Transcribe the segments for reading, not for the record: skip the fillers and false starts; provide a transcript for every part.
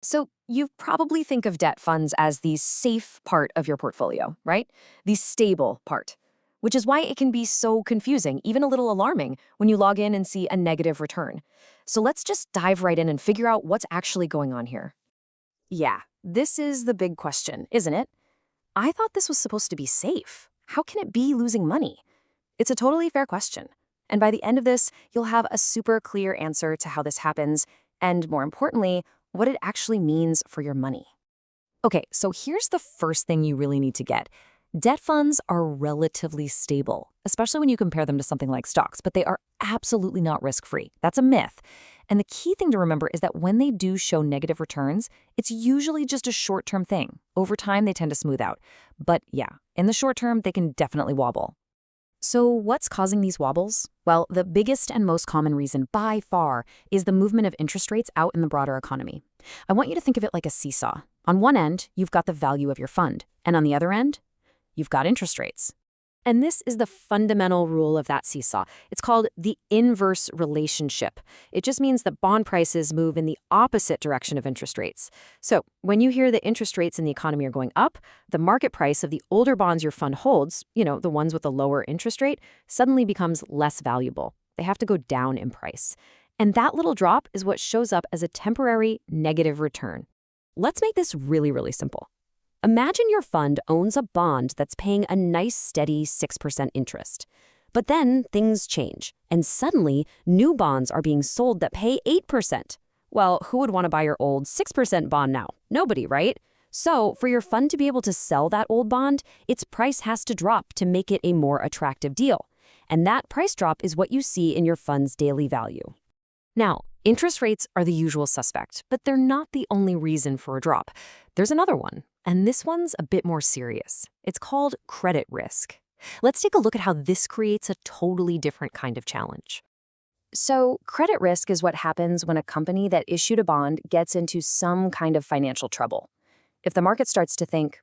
So you probably think of debt funds as the safe part of your portfolio, right? The stable part, which is why it can be so confusing, even a little alarming, when you log in and see a negative return. So let's just dive right in and figure out what's actually going on here. Yeah, this is the big question, isn't it? I thought this was supposed to be safe. How can it be losing money? It's a totally fair question. And by the end of this, you'll have a super clear answer to how this happens, and more importantly, what it actually means for your money. Okay, so here's the first thing you really need to get. Debt funds are relatively stable, especially when you compare them to something like stocks, but they are absolutely not risk-free. That's a myth. And the key thing to remember is that when they do show negative returns, it's usually just a short-term thing. Over time, they tend to smooth out. But yeah, in the short term, they can definitely wobble. So what's causing these wobbles? Well, the biggest and most common reason by far is the movement of interest rates out in the broader economy. I want you to think of it like a seesaw. On one end, you've got the value of your fund, and on the other end, you've got interest rates. And this is the fundamental rule of that seesaw. It's called the inverse relationship. It just means that bond prices move in the opposite direction of interest rates. So when you hear the interest rates in the economy are going up, the market price of the older bonds your fund holds, the ones with the lower interest rate, suddenly becomes less valuable. They have to go down in price. And that little drop is what shows up as a temporary negative return. Let's make this really, really simple. Imagine your fund owns a bond that's paying a nice steady 6% interest. But then things change, and suddenly new bonds are being sold that pay 8%. Well, who would want to buy your old 6% bond now? Nobody, right? So for your fund to be able to sell that old bond, its price has to drop to make it a more attractive deal. And that price drop is what you see in your fund's daily value. Now, interest rates are the usual suspect, but they're not the only reason for a drop. There's another one, and this one's a bit more serious. It's called credit risk. Let's take a look at how this creates a totally different kind of challenge. So, credit risk is what happens when a company that issued a bond gets into some kind of financial trouble. If the market starts to think,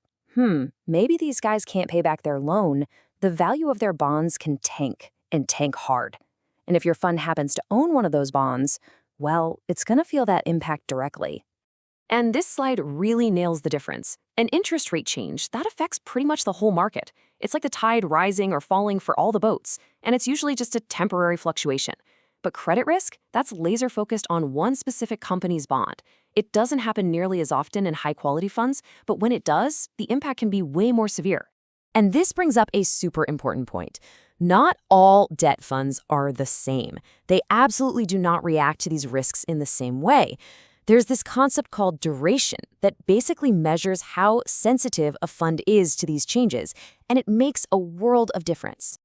maybe these guys can't pay back their loan, the value of their bonds can tank, and tank hard. And if your fund happens to own one of those bonds, well, it's going to feel that impact directly. And this slide really nails the difference. An interest rate change, that affects pretty much the whole market. It's like the tide rising or falling for all the boats, and it's usually just a temporary fluctuation. But credit risk, that's laser focused on one specific company's bond. It doesn't happen nearly as often in high-quality funds, but when it does, the impact can be way more severe. And this brings up a super important point. Not all debt funds are the same. They absolutely do not react to these risks in the same way. There's this concept called duration that basically measures how sensitive a fund is to these changes, and it makes a world of difference.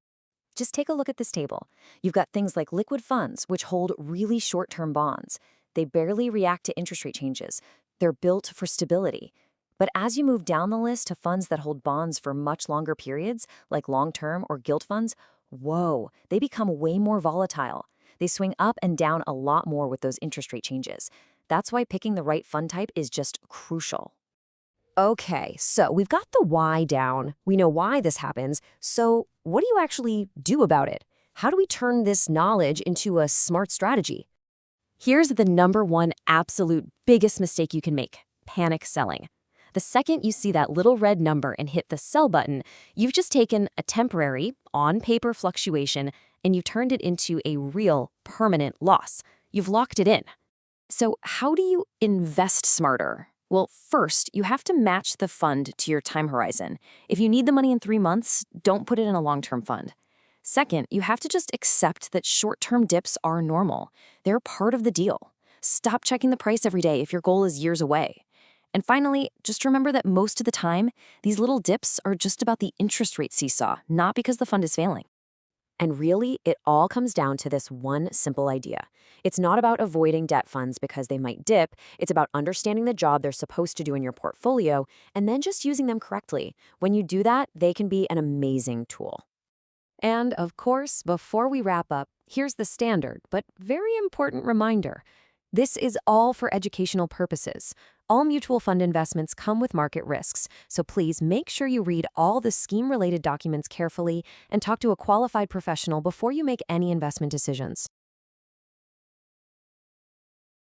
Just take a look at this table. You've got things like liquid funds, which hold really short-term bonds. They barely react to interest rate changes. They're built for stability. But as you move down the list to funds that hold bonds for much longer periods, like long-term or gilt funds, whoa, they become way more volatile. They swing up and down a lot more with those interest rate changes. That's why picking the right fund type is just crucial. Okay, so we've got the why down. We know why this happens. So what do you actually do about it? How do we turn this knowledge into a smart strategy? Here's the number one absolute biggest mistake you can make: panic selling. The second you see that little red number and hit the sell button, you've just taken a temporary, on-paper fluctuation and you've turned it into a real, permanent loss. You've locked it in. So how do you invest smarter? Well, first, you have to match the fund to your time horizon. If you need the money in 3 months, don't put it in a long-term fund. Second, you have to just accept that short-term dips are normal. They're part of the deal. Stop checking the price every day if your goal is years away. And finally, just remember that most of the time, these little dips are just about the interest rate seesaw, not because the fund is failing. And really, it all comes down to this one simple idea. It's not about avoiding debt funds because they might dip. It's about understanding the job they're supposed to do in your portfolio and then just using them correctly. When you do that, they can be an amazing tool. And of course, before we wrap up, here's the standard but very important reminder. This is all for educational purposes. All mutual fund investments come with market risks, so please make sure you read all the scheme-related documents carefully and talk to a qualified professional before you make any investment decisions.